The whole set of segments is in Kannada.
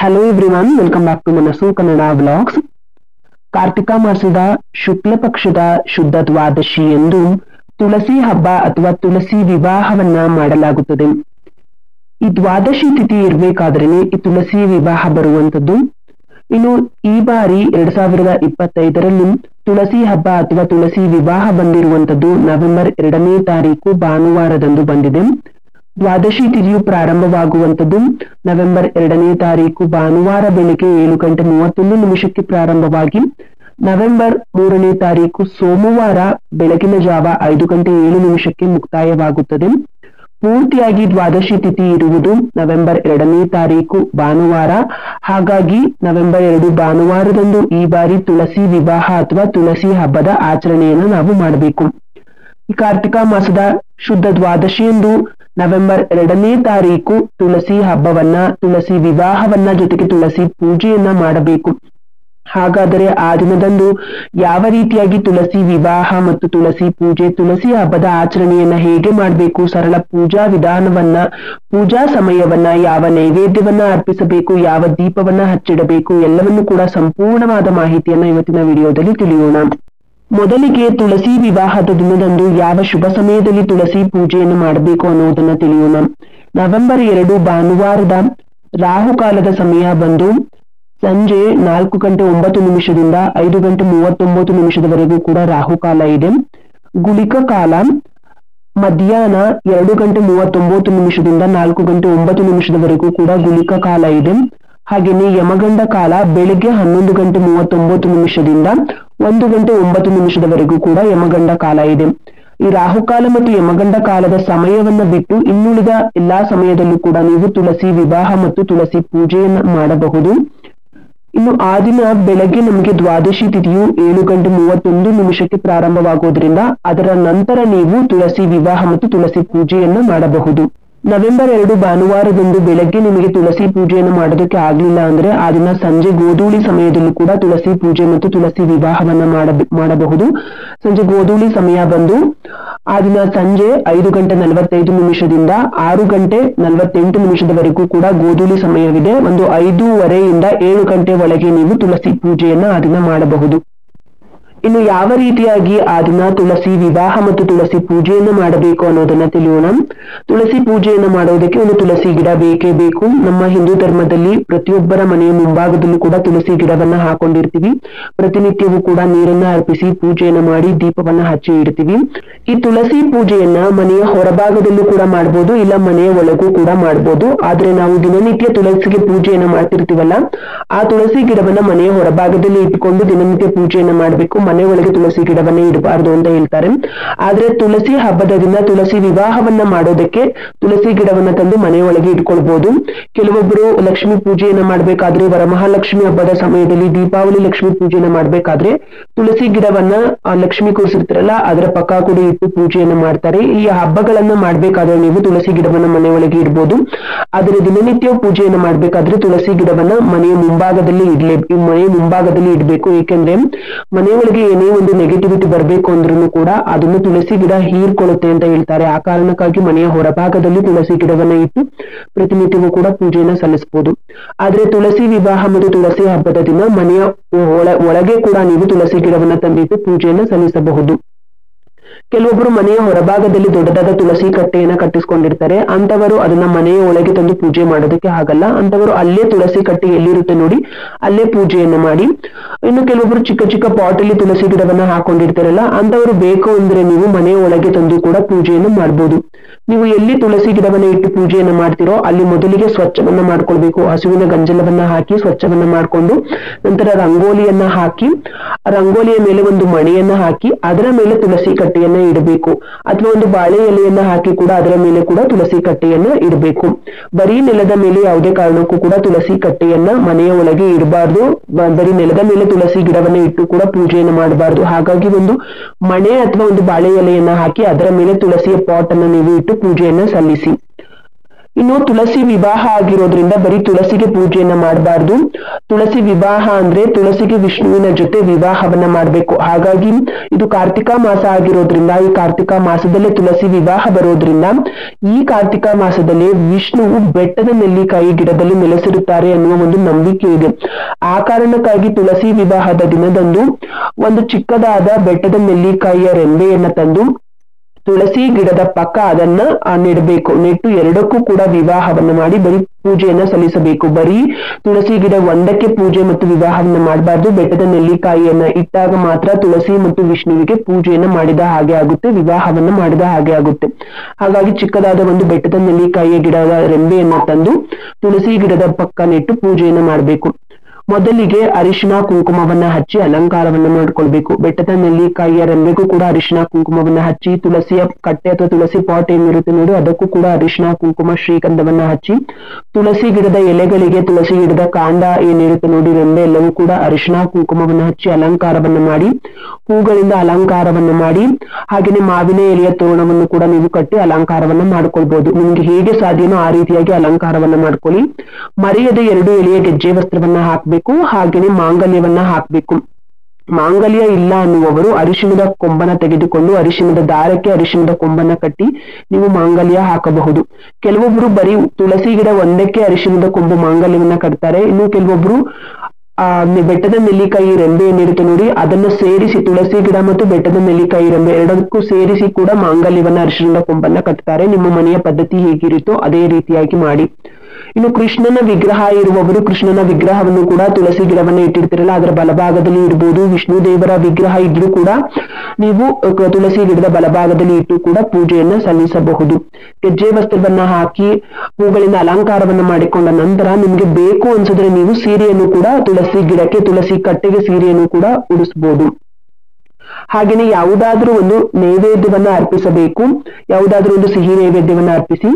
Hello everyone, welcome back to Manassu Kannada vlogs. Kartika ಮಾಸದ ಶುಕ್ಲ ಪಕ್ಷದ ಶುದ್ಧ ದ್ವಾದಶಿ ಎಂದು ತುಳಸಿ ಹಬ್ಬ ಅಥವಾ ತುಳಸಿ ವಿವಾಹವನ್ನ ಮಾಡಲಾಗುತ್ತದೆ. ಈ ದ್ವಾದಶಿ ತಿಥಿ ಇರಬೇಕಾದ್ರೇನೆ ಈ ತುಳಸಿ ವಿವಾಹ ಬರುವಂತದ್ದು. ಇನ್ನು ಈ ಬಾರಿ 2025ರಲ್ಲಿ ತುಳಸಿ ಹಬ್ಬ ಅಥವಾ ತುಳಸಿ ವಿವಾಹ ಬಂದಿರುವಂತದ್ದು ನವೆಂಬರ್ 2ನೇ ತಾರೀಕು ಭಾನುವಾರದಂದು ಬಂದಿದೆ. ದ್ವಾದಶಿ ತಿಥಿಯು ಪ್ರಾರಂಭವಾಗುವಂತದ್ದು ನವೆಂಬರ್ 2ನೇ ತಾರೀಕು ಭಾನುವಾರ ಬೆಳಿಗ್ಗೆ 7:31 ಪ್ರಾರಂಭವಾಗಿ ನವೆಂಬರ್ 3ನೇ ತಾರೀಕು ಸೋಮವಾರ ಬೆಳಗಿನ ಜಾವ 5:07 ಮುಕ್ತಾಯವಾಗುತ್ತದೆ. ಪೂರ್ತಿಯಾಗಿ ದ್ವಾದಶಿ ತಿಥಿ ಇರುವುದು ನವೆಂಬರ್ 2ನೇ ತಾರೀಕು ಭಾನುವಾರ. ಹಾಗಾಗಿ ನವೆಂಬರ್ 2 ಭಾನುವಾರದಂದು ಈ ಬಾರಿ ತುಳಸಿ ವಿವಾಹ ಅಥವಾ ತುಳಸಿ ಹಬ್ಬದ ಆಚರಣೆಯನ್ನು ನಾವು ಮಾಡಬೇಕು. ಈ ಕಾರ್ತಿಕ ಮಾಸದ ಶುದ್ಧ ದ್ವಾದಶಿಯಂದು ನವೆಂಬರ್ 2ನೇ ತಾರೀಕು ತುಳಸಿ ಹಬ್ಬವನ್ನ, ತುಳಸಿ ವಿವಾಹವನ್ನ, ಜೊತೆಗೆ ತುಳಸಿ ಪೂಜೆಯನ್ನ ಮಾಡಬೇಕು. ಹಾಗಾದರೆ ಆ ದಿನದಂದು ಯಾವ ರೀತಿಯಾಗಿ ತುಳಸಿ ವಿವಾಹ ಮತ್ತು ತುಳಸಿ ಪೂಜೆ, ತುಳಸಿ ಹಬ್ಬದ ಆಚರಣೆಯನ್ನ ಹೇಗೆ ಮಾಡಬೇಕು, ಸರಳ ಪೂಜಾ ವಿಧಾನವನ್ನ, ಪೂಜಾ ಸಮಯವನ್ನ, ಯಾವ ನೈವೇದ್ಯವನ್ನ ಅರ್ಪಿಸಬೇಕು, ಯಾವ ದೀಪವನ್ನ ಹಚ್ಚಿಡಬೇಕು, ಎಲ್ಲವನ್ನು ಕೂಡ ಸಂಪೂರ್ಣವಾದ ಮಾಹಿತಿಯನ್ನ ಇವತ್ತಿನ ವಿಡಿಯೋದಲ್ಲಿ ತಿಳಿಯೋಣ. ಮೊದಲಿಗೆ ತುಳಸಿ ವಿವಾಹದ ದಿನದಂದು ಯಾವ ಶುಭ ಸಮಯದಲ್ಲಿ ತುಳಸಿ ಪೂಜೆಯನ್ನು ಮಾಡಬೇಕು ಅನ್ನೋದನ್ನ ತಿಳಿಯೋಣ. ನವೆಂಬರ್ 2 ಭಾನುವಾರದ ರಾಹುಕಾಲದ ಸಮಯ ಬಂದು ಸಂಜೆ 4:09 5:39 ಕೂಡ ರಾಹುಕಾಲ ಇದೆ. ಗುಳಿಕ ಕಾಲ ಮಧ್ಯಾಹ್ನ 2:39 4:09 ಕೂಡ ಗುಳಿಕ ಕಾಲ ಇದೆ. ಹಾಗೇನೆ ಯಮಗಂಡ ಕಾಲ ಬೆಳಿಗ್ಗೆ 11:39 1:09 ಕೂಡ ಯಮಗಂಡ ಕಾಲ ಇದೆ. ಈ ರಾಹುಕಾಲ ಮತ್ತು ಯಮಗಂಡ ಕಾಲದ ಸಮಯವನ್ನ ಬಿಟ್ಟು ಇನ್ನುಳಿದ ಎಲ್ಲಾ ಸಮಯದಲ್ಲೂ ಕೂಡ ನೀವು ತುಳಸಿ ವಿವಾಹ ಮತ್ತು ತುಳಸಿ ಪೂಜೆಯನ್ನ ಮಾಡಬಹುದು. ಇನ್ನು ಆ ದಿನ ಬೆಳಗ್ಗೆ ನಮಗೆ ದ್ವಾದಶಿ ತಿಥಿಯು 7:31 ಪ್ರಾರಂಭವಾಗೋದ್ರಿಂದ ಅದರ ನಂತರ ನೀವು ತುಳಸಿ ವಿವಾಹ ಮತ್ತು ತುಳಸಿ ಪೂಜೆಯನ್ನ ಮಾಡಬಹುದು. ನವೆಂಬರ್ 2 ಭಾನುವಾರದಂದು ಬೆಳಗ್ಗೆ ನಿಮಗೆ ತುಳಸಿ ಪೂಜೆಯನ್ನು ಮಾಡೋದಕ್ಕೆ ಆಗ್ಲಿಲ್ಲ ಅಂದ್ರೆ ಆ ದಿನ ಸಂಜೆ ಗೋಧೂಳಿ ಸಮಯದಲ್ಲೂ ಕೂಡ ತುಳಸಿ ಪೂಜೆ ಮತ್ತು ತುಳಸಿ ವಿವಾಹವನ್ನ ಮಾಡಬಹುದು. ಸಂಜೆ ಗೋಧೂಳಿ ಸಮಯ ಬಂದು ಆ ದಿನ ಸಂಜೆ 5:45 6:48 ಕೂಡ ಗೋಧೂಳಿ ಸಮಯವಿದೆ. ಒಂದು 5:30 7 ಗಂಟೆ ಒಳಗೆ ನೀವು ತುಳಸಿ ಪೂಜೆಯನ್ನ ಆ ದಿನ ಮಾಡಬಹುದು. ಇನ್ನು ಯಾವ ರೀತಿಯಾಗಿ ಆ ದಿನ ತುಳಸಿ ವಿವಾಹ ಮತ್ತು ತುಳಸಿ ಪೂಜೆಯನ್ನು ಮಾಡಬೇಕು ಅನ್ನೋದನ್ನ ತಿಳಿಯೋಣ. ತುಳಸಿ ಪೂಜೆಯನ್ನು ಮಾಡೋದಕ್ಕೆ ಒಂದು ತುಳಸಿ ಗಿಡ ಬೇಕೇ ಬೇಕು. ನಮ್ಮ ಹಿಂದೂ ಧರ್ಮದಲ್ಲಿ ಪ್ರತಿಯೊಬ್ಬರ ಮನೆಯ ಮುಂಭಾಗದಲ್ಲೂ ಕೂಡ ತುಳಸಿ ಗಿಡವನ್ನ ಹಾಕೊಂಡಿರ್ತೀವಿ. ಪ್ರತಿನಿತ್ಯವೂ ಕೂಡ ನೀರನ್ನ ಅರ್ಪಿಸಿ ಪೂಜೆಯನ್ನ ಮಾಡಿ ದೀಪವನ್ನ ಹಚ್ಚಿ ಇಡ್ತೀವಿ. ಈ ತುಳಸಿ ಪೂಜೆಯನ್ನ ಮನೆಯ ಹೊರಭಾಗದಲ್ಲೂ ಕೂಡ ಮಾಡ್ಬೋದು, ಇಲ್ಲ ಮನೆಯ ಒಳಗೂ ಕೂಡ ಮಾಡ್ಬೋದು. ಆದ್ರೆ ನಾವು ದಿನನಿತ್ಯ ತುಳಸಿಗೆ ಪೂಜೆಯನ್ನ ಮಾಡ್ತಿರ್ತೀವಲ್ಲ, ಆ ತುಳಸಿ ಗಿಡವನ್ನ ಮನೆಯ ಹೊರಭಾಗದಲ್ಲಿ ಇಟ್ಕೊಂಡು ದಿನನಿತ್ಯ ಪೂಜೆಯನ್ನ ಮಾಡ್ಬೇಕು. ಮನೆ ಒಳಗೆ ತುಳಸಿ ಗಿಡವನ್ನೇ ಇಡಬಾರ್ದು ಅಂತ ಹೇಳ್ತಾರೆ. ಆದ್ರೆ ತುಳಸಿ ಹಬ್ಬದ ದಿನ ತುಳಸಿ ವಿವಾಹವನ್ನ ಮಾಡೋದಕ್ಕೆ ತುಳಸಿ ಗಿಡವನ್ನ ತಂದು ಮನೆಯೊಳಗೆ ಇಟ್ಕೊಳ್ಬಹುದು. ಕೆಲವೊಬ್ಬರು ಲಕ್ಷ್ಮೀ ಪೂಜೆಯನ್ನ ಮಾಡ್ಬೇಕಾದ್ರೆ, ವರಮಹಾಲಕ್ಷ್ಮಿ ಹಬ್ಬದ ಸಮಯದಲ್ಲಿ, ದೀಪಾವಳಿ ಲಕ್ಷ್ಮೀ ಪೂಜೆಯನ್ನ ಮಾಡ್ಬೇಕಾದ್ರೆ ತುಳಸಿ ಗಿಡವನ್ನ ಲಕ್ಷ್ಮಿ ಕೂರಿಸಿರ್ತಾರಲ್ಲ ಅದರ ಪಕ್ಕ ಕೂಡ ಇಟ್ಟು ಪೂಜೆಯನ್ನ ಮಾಡ್ತಾರೆ. ಈ ಹಬ್ಬಗಳನ್ನ ಮಾಡ್ಬೇಕಾದ್ರೆ ನೀವು ತುಳಸಿ ಗಿಡವನ್ನ ಮನೆಯೊಳಗೆ ಇಡ್ಬೋದು. ಆದ್ರೆ ದಿನನಿತ್ಯ ಪೂಜೆಯನ್ನ ಮಾಡ್ಬೇಕಾದ್ರೆ ತುಳಸಿ ಗಿಡವನ್ನ ಮನೆಯ ಮುಂಭಾಗದಲ್ಲಿ ಇಡ್ಬೇಕು. ಏಕೆಂದ್ರೆ ಮನೆಯೊಳಗೆ ಏನೇ ಒಂದು ನೆಗೆಟಿವಿಟಿ ಬರ್ಬೇಕು ಅಂದ್ರೂ ಕೂಡ ಅದನ್ನು ತುಳಸಿ ಗಿಡ ಹೀರ್ಕೊಳ್ಳುತ್ತೆ ಅಂತ ಹೇಳ್ತಾರೆ. ಆ ಕಾರಣಕ್ಕಾಗಿ ಮನೆಯ ಹೊರಭಾಗದಲ್ಲಿ ತುಳಸಿ ಗಿಡವನ್ನ ಇಟ್ಟು ಪ್ರತಿನಿತ್ಯವೂ ಕೂಡ ಪೂಜೆಯನ್ನ ಸಲ್ಲಿಸಬಹುದು. ಆದ್ರೆ ತುಳಸಿ ವಿವಾಹ ಮತ್ತು ತುಳಸಿ ಹಬ್ಬದ ದಿನ ಮನೆಯ ಒಳಗೆ ಕೂಡ ನೀವು ತುಳಸಿ ಗಿಡವನ್ನ ತಂದಿಟ್ಟು ಪೂಜೆಯನ್ನ ಸಲ್ಲಿಸಬಹುದು. ಕೆಲವೊಬ್ರು ಮನೆಯ ಹೊರಭಾಗದಲ್ಲಿ ದೊಡ್ಡದಾದ ತುಳಸಿ ಕಟ್ಟೆಯನ್ನ ಕಟ್ಟಿಸ್ಕೊಂಡಿರ್ತಾರೆ. ಅಂತವರು ಅದನ್ನ ಮನೆಯ ಒಳಗೆ ತಂದು ಪೂಜೆ ಮಾಡೋದಕ್ಕೆ ಆಗಲ್ಲ. ಅಂತವರು ಅಲ್ಲೇ ತುಳಸಿ ಕಟ್ಟೆ ಎಲ್ಲಿರುತ್ತೆ ನೋಡಿ ಅಲ್ಲೇ ಪೂಜೆಯನ್ನ ಮಾಡಿ. ಇನ್ನು ಕೆಲವೊಬ್ರು ಚಿಕ್ಕ ಚಿಕ್ಕ ಪಾಟ್ ಅಲ್ಲಿ ತುಳಸಿ ಗಿಡವನ್ನ ಹಾಕೊಂಡಿರ್ತಾರಲ್ಲ, ಅಂತವರು ಬೇಕು ಅಂದ್ರೆ ನೀವು ಮನೆಯ ಒಳಗೆ ತಂದು ಕೂಡ ಪೂಜೆಯನ್ನು ಮಾಡ್ಬೋದು. ನೀವು ಎಲ್ಲಿ ತುಳಸಿ ಗಿಡವನ್ನ ಇಟ್ಟು ಪೂಜೆಯನ್ನ ಮಾಡ್ತಿರೋ ಅಲ್ಲಿ ಮೊದಲಿಗೆ ಸ್ವಚ್ಛವನ್ನ ಮಾಡ್ಕೊಳ್ಬೇಕು. ಹಸುವಿನ ಗಂಜಲವನ್ನ ಹಾಕಿ ಸ್ವಚ್ಛವನ್ನ ಮಾಡ್ಕೊಂಡು ನಂತರ ರಂಗೋಲಿಯನ್ನ ಹಾಕಿ, ರಂಗೋಲಿಯ ಮೇಲೆ ಒಂದು ಮಣಿಯನ್ನ ಹಾಕಿ ಅದರ ಮೇಲೆ ತುಳಸಿ ಕಟ್ಟೆಯನ್ನ ಇಡಬೇಕು. ಅಥವಾ ಒಂದು ಬಾಳೆ ಎಲೆಯನ್ನ ಹಾಕಿ ಕೂಡ ಅದರ ಮೇಲೆ ಕೂಡ ತುಳಸಿ ಕಟ್ಟೆಯನ್ನ ಇಡಬೇಕು. ಬರೀ ನೆಲದ ಮೇಲೆ ಯಾವುದೇ ಕಾರಣಕ್ಕೂ ಕೂಡ ತುಳಸಿ ಕಟ್ಟೆಯನ್ನ ಮನೆಯ ಒಳಗೆ ಇಡಬಾರ್ದು. ಬರೀ ನೆಲದ ಮೇಲೆ ತುಳಸಿ ಗಿಡವನ್ನ ಇಟ್ಟು ಕೂಡ ಪೂಜೆಯನ್ನ ಮಾಡಬಾರ್ದು. ಹಾಗಾಗಿ ಒಂದು ಮಣೆ ಅಥವಾ ಒಂದು ಬಾಳೆ ಎಲೆಯನ್ನ ಹಾಕಿ ಅದರ ಮೇಲೆ ತುಳಸಿಯ ಪಾಟ್ ಅನ್ನ ನೀವು ಇಟ್ಟು ಪೂಜೆಯನ್ನ ಸಲ್ಲಿಸಿ. ಇನ್ನು ತುಳಸಿ ವಿವಾಹ ಆಗಿರೋದ್ರಿಂದ ಬರೀ ತುಳಸಿಗೆ ಪೂಜೆಯನ್ನ ಮಾಡಬಾರ್ದು. ತುಳಸಿ ವಿವಾಹ ಅಂದ್ರೆ ತುಳಸಿಗೆ ವಿಷ್ಣುವಿನ ಜೊತೆ ವಿವಾಹವನ್ನ ಮಾಡಬೇಕು. ಹಾಗಾಗಿ ಇದು ಕಾರ್ತಿಕ ಮಾಸ ಆಗಿರೋದ್ರಿಂದ ಈ ಕಾರ್ತಿಕ ಮಾಸದಲ್ಲೇ ತುಳಸಿ ವಿವಾಹ ಬರೋದ್ರಿಂದ ಈ ಕಾರ್ತಿಕ ಮಾಸದಲ್ಲಿ ವಿಷ್ಣುವು ಬೆಟ್ಟದ ನೆಲ್ಲಿಕಾಯಿ ಗಿಡದಲ್ಲಿ ನೆಲೆಸಿರುತ್ತಾರೆ ಅನ್ನುವ ಒಂದು ನಂಬಿಕೆ ಇದೆ. ಆ ಕಾರಣಕ್ಕಾಗಿ ತುಳಸಿ ವಿವಾಹದ ದಿನದಂದು ಒಂದು ಚಿಕ್ಕದಾದ ಬೆಟ್ಟದ ನೆಲ್ಲಿಕಾಯಿಯ ರೆಂಬೆಯನ್ನ ತಂದು ತುಳಸಿ ಗಿಡದ ಪಕ್ಕ ಅದನ್ನ ನೆಡಬೇಕು. ನೆಟ್ಟು ಎರಡಕ್ಕೂ ಕೂಡ ವಿವಾಹವನ್ನ ಮಾಡಿ ಬರೀ ಪೂಜೆಯನ್ನ ಸಲ್ಲಿಸಬೇಕು. ಬರೀ ತುಳಸಿ ಗಿಡ ಒಂದಕ್ಕೆ ಪೂಜೆ ಮತ್ತು ವಿವಾಹವನ್ನ ಮಾಡಬಾರ್ದು. ಬೆಟ್ಟದ ನೆಲ್ಲಿಕಾಯಿಯನ್ನ ಇಟ್ಟಾಗ ಮಾತ್ರ ತುಳಸಿ ಮತ್ತು ವಿಷ್ಣುವಿಗೆ ಪೂಜೆಯನ್ನ ಮಾಡಿದ ಹಾಗೆ ಆಗುತ್ತೆ, ವಿವಾಹವನ್ನ ಮಾಡಿದ ಹಾಗೆ ಆಗುತ್ತೆ. ಹಾಗಾಗಿ ಚಿಕ್ಕದಾದ ಒಂದು ಬೆಟ್ಟದ ನೆಲ್ಲಿಕಾಯಿಯ ಗಿಡದ ರೆಂಬೆಯನ್ನ ತಂದು ತುಳಸಿ ಗಿಡದ ಪಕ್ಕ ನೆಟ್ಟು ಪೂಜೆಯನ್ನ ಮಾಡಬೇಕು. ಮೊದಲಿಗೆ ಅರಿಶಿಣ ಕುಂಕುಮವನ್ನ ಹಚ್ಚಿ ಅಲಂಕಾರವನ್ನ ಮಾಡ್ಕೊಳ್ಬೇಕು. ಬೆಟ್ಟದ ನೆಲ್ಲಿಕಾಯಿಯ ರೆಂಬೆಗೂ ಕೂಡ ಅರಿಶಿಣ ಕುಂಕುಮವನ್ನ ಹಚ್ಚಿ, ತುಳಸಿಯ ಕಟ್ಟೆ ಅಥವಾ ತುಳಸಿ ಪಾಟ್ ಏನಿರುತ್ತೆ ನೋಡಿ ಅದಕ್ಕೂ ಕೂಡ ಅರಿಶಿಣ ಕುಂಕುಮ ಶ್ರೀಗಂಧವನ್ನ ಹಚ್ಚಿ, ತುಳಸಿ ಗಿಡದ ಎಲೆಗಳಿಗೆ ತುಳಸಿ ಗಿಡದ ಕಾಂಡ ಏನಿರುತ್ತೆ ನೋಡಿ ರೆಂಬೆ ಎಲ್ಲವೂ ಕೂಡ ಅರಿಶಿಣ ಕುಂಕುಮವನ್ನ ಹಚ್ಚಿ ಅಲಂಕಾರವನ್ನ ಮಾಡಿ, ಹೂಗಳಿಂದ ಅಲಂಕಾರವನ್ನ ಮಾಡಿ, ಹಾಗೆಯೇ ಮಾವಿನ ಎಲೆಯ ತೋರಣವನ್ನು ಕೂಡ ನೀವು ಕಟ್ಟಿ ಅಲಂಕಾರವನ್ನ ಮಾಡ್ಕೊಳ್ಬಹುದು. ನಿಮ್ಗೆ ಹೇಗೆ ಸಾಧ್ಯನೋ ಆ ರೀತಿಯಾಗಿ ಅಲಂಕಾರವನ್ನ ಮಾಡ್ಕೊಳ್ಳಿ. ಮರೆಯದೆ 2 ಎಳೆಯ ಗೆಜ್ಜೆ ವಸ್ತ್ರವನ್ನ ಹಾಕ್ಬೇಕು. ಹಾಗೆಯೇ ಮಾಂಗಲ್ಯವನ್ನ ಹಾಕ್ಬೇಕು. ಮಾಂಗಲ್ಯ ಇಲ್ಲ ಅನ್ನುವವರು ಅರಿಶಿಣದ ಕೊಂಬನ ತೆಗೆದುಕೊಂಡು ಅರಿಶಿಣದ ದಾರಕ್ಕೆ ಅರಿಶಿಣದ ಕೊಂಬನ ಕಟ್ಟಿ ನೀವು ಮಾಂಗಲ್ಯ ಹಾಕಬಹುದು. ಕೆಲವೊಬ್ರು ಬರೀ ತುಳಸಿ ಗಿಡ ಒಂದಕ್ಕೆ ಅರಿಶಿಣದ ಕೊಂಬು ಮಾಂಗಲ್ಯವನ್ನ ಕಟ್ತಾರೆ. ಇನ್ನು ಕೆಲವೊಬ್ರು ಬೆಟ್ಟದ ನೆಲ್ಲಿಕಾಯಿ ರೆಂಬೆ ಏನಿರುತ್ತೆ ನೋಡಿ ಅದನ್ನ ಸೇರಿಸಿ, ತುಳಸಿ ಗಿಡ ಮತ್ತು ಬೆಟ್ಟದ ನೆಲ್ಲಿಕಾಯಿ ರೆಂಬೆ ಎರಡಕ್ಕೂ ಸೇರಿಸಿ ಕೂಡ ಮಾಂಗಲ್ಯವನ್ನ ಅರಿಶಿಣದ ಕೊಂಬನ್ನ ಕಟ್ತಾರೆ. ನಿಮ್ಮ ಮನೆಯ ಪದ್ಧತಿ ಹೇಗಿರುತ್ತೋ ಅದೇ ರೀತಿಯಾಗಿ ಮಾಡಿ. ಇನ್ನು ಕೃಷ್ಣನ ವಿಗ್ರಹ ಇರುವವರು ಕೃಷ್ಣನ ವಿಗ್ರಹವನ್ನು ಕೂಡ ತುಳಸಿ ಗಿಡವನ್ನ ಇಟ್ಟಿರ್ತಿರಲ್ಲ ಅದರ ಬಲಭಾಗದಲ್ಲಿ ಇರ್ಬೋದು. ವಿಷ್ಣು ದೇವರ ವಿಗ್ರಹ ಇದ್ರೂ ಕೂಡ ನೀವು ತುಳಸಿ ಗಿಡದ ಬಲಭಾಗದಲ್ಲಿ ಇಟ್ಟು ಕೂಡ ಪೂಜೆಯನ್ನ ಸಲ್ಲಿಸಬಹುದು. ಗೆಜ್ಜೆ ವಸ್ತ್ರವನ್ನ ಹಾಕಿ ಹೂಗಳಿಂದ ಅಲಂಕಾರವನ್ನ ಮಾಡಿಕೊಂಡ ನಂತರ ನಿಮ್ಗೆ ಬೇಕು ಅನ್ಸಿದ್ರೆ ನೀವು ಸೀರೆಯನ್ನು ಕೂಡ ತುಳಸಿ ಗಿಡಕ್ಕೆ, ತುಳಸಿ ಕಟ್ಟೆಗೆ ಸೀರೆಯನ್ನು ಕೂಡ ಉಡಿಸಬಹುದು. ಹಾಗೇನೆ ಯಾವುದಾದ್ರೂ ಒಂದು ನೈವೇದ್ಯವನ್ನ ಅರ್ಪಿಸಬೇಕು. ಯಾವುದಾದ್ರೂ ಒಂದು ಸಿಹಿ ನೈವೇದ್ಯವನ್ನ ಅರ್ಪಿಸಿ.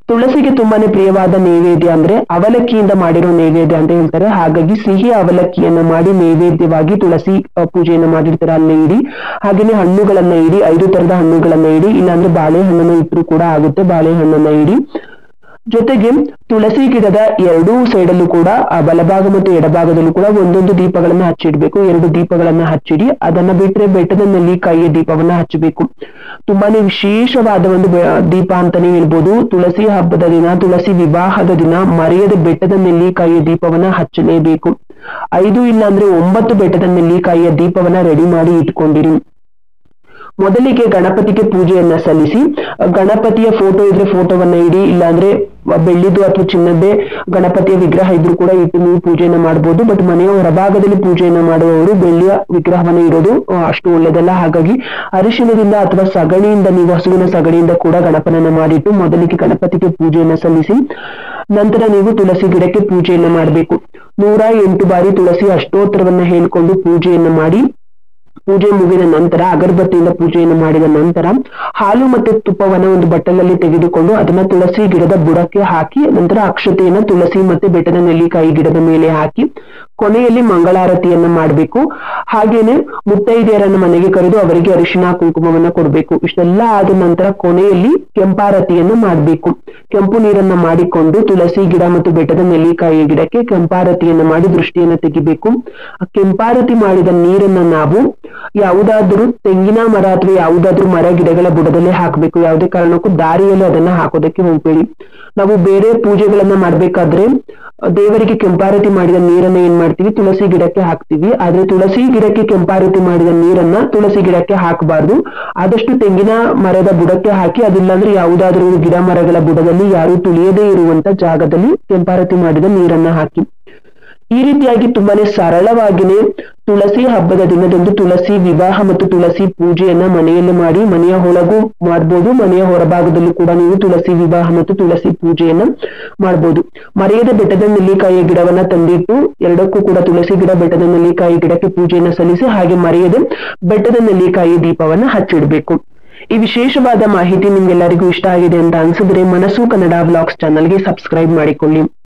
ತುಳಸಿಗೆ ತುಂಬಾನೇ ಪ್ರಿಯವಾದ ನೈವೇದ್ಯ ಅಂದ್ರೆ ಅವಲಕ್ಕಿಯಿಂದ ಮಾಡಿರೋ ನೈವೇದ್ಯ ಅಂತ ಹೇಳ್ತಾರೆ. ಹಾಗಾಗಿ ಸಿಹಿ ಅವಲಕ್ಕಿಯನ್ನ ಮಾಡಿ ನೈವೇದ್ಯವಾಗಿ ತುಳಸಿ ಪೂಜೆಯನ್ನ ಮಾಡಿರ್ತಾರೆ, ಅಲ್ಲೇ ಇಡಿ. ಹಾಗೇನೆ ಹಣ್ಣುಗಳನ್ನ ಇಡಿ, 5 ತರದ ಹಣ್ಣುಗಳನ್ನ ಇಡಿ. ಇಲ್ಲಾಂದ್ರೆ ಬಾಳೆಹಣ್ಣನ್ನ ಇಟ್ಟರು ಕೂಡ ಆಗುತ್ತೆ, ಬಾಳೆಹಣ್ಣನ್ನ ಇಡಿ. ಜೊತೆಗೆ ತುಳಸಿ ಗಿಡದ 2 ಸೈಡಲ್ಲೂ ಕೂಡ ಬಲಭಾಗ ಮತ್ತು ಎಡಭಾಗದಲ್ಲೂ ಕೂಡ ಒಂದೊಂದು ದೀಪಗಳನ್ನ ಹಚ್ಚಿಡ್ಬೇಕು. 2 ದೀಪಗಳನ್ನ ಹಚ್ಚಿಡಿ. ಅದನ್ನ ಬಿಟ್ರೆ ಬೆಟ್ಟದ ನೆಲ್ಲಿಕಾಯಿಯ ದೀಪವನ್ನ ಹಚ್ಚಬೇಕು. ತುಂಬಾನೇ ವಿಶೇಷವಾದ ಒಂದು ದೀಪ ಅಂತಾನೆ ಹೇಳ್ಬೋದು. ತುಳಸಿ ಹಬ್ಬದ ದಿನ, ತುಳಸಿ ವಿವಾಹದ ದಿನ ಮರೆಯದೆ ಬೆಟ್ಟದ ನೆಲ್ಲಿಕಾಯಿಯ ದೀಪವನ್ನ ಹಚ್ಚಲೇಬೇಕು. 5 ಇಲ್ಲ ಅಂದ್ರೆ 9 ಬೆಟ್ಟದ ನೆಲ್ಲಿಕಾಯಿಯ ದೀಪವನ್ನ ರೆಡಿ ಮಾಡಿ ಇಟ್ಕೊಂಡಿರಿ. ಮೊದಲಿಗೆ ಗಣಪತಿಗೆ ಪೂಜೆಯನ್ನ ಸಲ್ಲಿಸಿ, ಗಣಪತಿಯ ಫೋಟೋ ಇದ್ರೆ ಫೋಟೋವನ್ನ ಇಡಿ. ಇಲ್ಲಾಂದ್ರೆ ಬೆಳ್ಳಿದು ಅಥವಾ ಚಿನ್ನದ್ದೇ ಗಣಪತಿಯ ವಿಗ್ರಹ ಇದ್ರೂ ಕೂಡ ಇಟ್ಟು ನೀವು ಪೂಜೆಯನ್ನ ಮಾಡಬಹುದು. ಬಟ್ ಮನೆಯ ಹೊರಭಾಗದಲ್ಲಿ ಪೂಜೆಯನ್ನ ಮಾಡುವವರು ಬೆಳ್ಳಿಯ ವಿಗ್ರಹವನ್ನ ಇಡೋದು ಅಷ್ಟು ಒಳ್ಳೆಯದಲ್ಲ. ಹಾಗಾಗಿ ಅರಿಶಿಣದಿಂದ ಅಥವಾ ಸಗಣಿಯಿಂದ, ನೀವು ಹಸುವಿನ ಸಗಣಿಯಿಂದ ಕೂಡ ಗಣಪನನ್ನ ಮಾಡಿಟ್ಟು ಮೊದಲಿಗೆ ಗಣಪತಿಗೆ ಪೂಜೆಯನ್ನ ಸಲ್ಲಿಸಿ ನಂತರ ನೀವು ತುಳಸಿ ಗಿಡಕ್ಕೆ ಪೂಜೆಯನ್ನ ಮಾಡಬೇಕು. 108 ಬಾರಿ ತುಳಸಿ ಅಷ್ಟೋತ್ತರವನ್ನ ಹೇಳ್ಕೊಂಡು ಪೂಜೆಯನ್ನ ಮಾಡಿ, ಪೂಜೆ ಮುಗಿದ ನಂತರ ಅಗರಬತ್ತಿಯಿಂದ ಪೂಜೆಯನ್ನು ಮಾಡಿದ ನಂತರ ಹಾಲು ಮತ್ತೆ ತುಪ್ಪವನ್ನ ಒಂದು ಬಟ್ಟಲಲ್ಲಿ ತೆಗೆದುಕೊಂಡು ಅದನ್ನ ತುಳಸಿ ಗಿಡದ ಬುಡಕ್ಕೆ ಹಾಕಿ, ನಂತರ ಅಕ್ಷತೆಯನ್ನ ತುಳಸಿ ಮತ್ತೆ ಬೆಟ್ಟದ ನೆಲ್ಲಿಕಾಯಿ ಗಿಡದ ಮೇಲೆ ಹಾಕಿ ಕೊನೆಯಲ್ಲಿ ಮಂಗಳಾರತಿಯನ್ನ ಮಾಡಬೇಕು. ಹಾಗೇನೆ ಮುತ್ತೈದೆಯರನ್ನ ಮನೆಗೆ ಕರೆದು ಅವರಿಗೆ ಅರಿಶಿಣ ಕುಂಕುಮವನ್ನ ಕೊಡಬೇಕು. ಇಷ್ಟೆಲ್ಲ ಆದ ನಂತರ ಕೊನೆಯಲ್ಲಿ ಕೆಂಪಾರತಿಯನ್ನು ಮಾಡಬೇಕು. ಕೆಂಪು ನೀರನ್ನ ಮಾಡಿಕೊಂಡು ತುಳಸಿ ಗಿಡ ಮತ್ತು ಬೆಟ್ಟದ ನೆಲ್ಲಿಕಾಯಿ ಗಿಡಕ್ಕೆ ಕೆಂಪಾರತಿಯನ್ನ ಮಾಡಿ ದೃಷ್ಟಿಯನ್ನ ತೆಗಿಬೇಕು. ಆ ಕೆಂಪಾರತಿ ಮಾಡಿದ ನೀರನ್ನ ನಾವು ಯಾವುದಾದ್ರೂ ತೆಂಗಿನ ಮರ ಅಥವಾ ಯಾವುದಾದ್ರೂ ಮರ ಗಿಡಗಳ ಬುಡದಲ್ಲೇ ಹಾಕಬೇಕು. ಯಾವುದೇ ಕಾರಣಕ್ಕೂ ದಾರಿಯಲ್ಲಿ ಅದನ್ನ ಹಾಕೋದಕ್ಕೆ ಹೋಗ್ಬೇಡಿ. ನಾವು ಬೇರೆ ಪೂಜೆಗಳನ್ನ ಮಾಡ್ಬೇಕಾದ್ರೆ ದೇವರಿಗೆ ಕೆಂಪಾರತಿ ಮಾಡಿದ ನೀರನ್ನ ಏನ್ ಮಾಡ್ತೀವಿ, ತುಳಸಿ ಗಿಡಕ್ಕೆ ಹಾಕ್ತಿವಿ. ಆದ್ರೆ ತುಳಸಿ ಗಿಡಕ್ಕೆ ಕೆಂಪಾರತಿ ಮಾಡಿದ ನೀರನ್ನ ತುಳಸಿ ಗಿಡಕ್ಕೆ ಹಾಕಬಾರ್ದು. ಆದಷ್ಟು ತೆಂಗಿನ ಮರದ ಬುಡಕ್ಕೆ ಹಾಕಿ, ಅದಿಲ್ಲಾಂದ್ರೆ ಯಾವುದಾದ್ರೂ ಗಿಡ ಮರಗಳ ಬುಡದಲ್ಲಿ ಯಾರು ತುಳಿಯದೇ ಇರುವಂತ ಜಾಗದಲ್ಲಿ ಕೆಂಪಾರತಿ ಮಾಡಿದ ನೀರನ್ನ ಹಾಕಿ. ಈ ರೀತಿಯಾಗಿ ತುಂಬಾನೇ ಸರಳವಾಗಿನೇ ತುಳಸಿ ಹಬ್ಬದ ದಿನದಂದು ತುಳಸಿ ವಿವಾಹ ಮತ್ತು ತುಳಸಿ ಪೂಜೆಯನ್ನ ಮನೆಯಲ್ಲಿ ಮಾಡಿ, ಮನೆಯ ಒಳಗೂ ಮಾಡ್ಬೋದು, ಮನೆಯ ಹೊರಭಾಗದಲ್ಲೂ ಕೂಡ ನೀವು ತುಳಸಿ ವಿವಾಹ ಮತ್ತು ತುಳಸಿ ಪೂಜೆಯನ್ನ ಮಾಡ್ಬೋದು. ಮರೆಯದ ಬೆಟ್ಟದ ನೆಲ್ಲಿಕಾಯಿಯ ಗಿಡವನ್ನ ತಂದಿಟ್ಟು ಎರಡಕ್ಕೂ ಕೂಡ ತುಳಸಿ ಗಿಡ, ಬೆಟ್ಟದ ನೆಲ್ಲಿಕಾಯಿ ಗಿಡಕ್ಕೆ ಪೂಜೆಯನ್ನ ಸಲ್ಲಿಸಿ, ಹಾಗೆ ಮರೆಯದೆ ಬೆಟ್ಟದ ನೆಲ್ಲಿಕಾಯಿ ದೀಪವನ್ನ ಹಚ್ಚಿಡ್ಬೇಕು. ಈ ವಿಶೇಷವಾದ ಮಾಹಿತಿ ನಿಮ್ಗೆಲ್ಲರಿಗೂ ಇಷ್ಟ ಆಗಿದೆ ಅಂತ ಅನ್ಸಿದ್ರೆ ಮನಸ್ಸು ಕನ್ನಡ ವ್ಲಾಗ್ಸ್ ಚಾನಲ್ಗೆ ಸಬ್ಸ್ಕ್ರೈಬ್ ಮಾಡಿಕೊಳ್ಳಿ.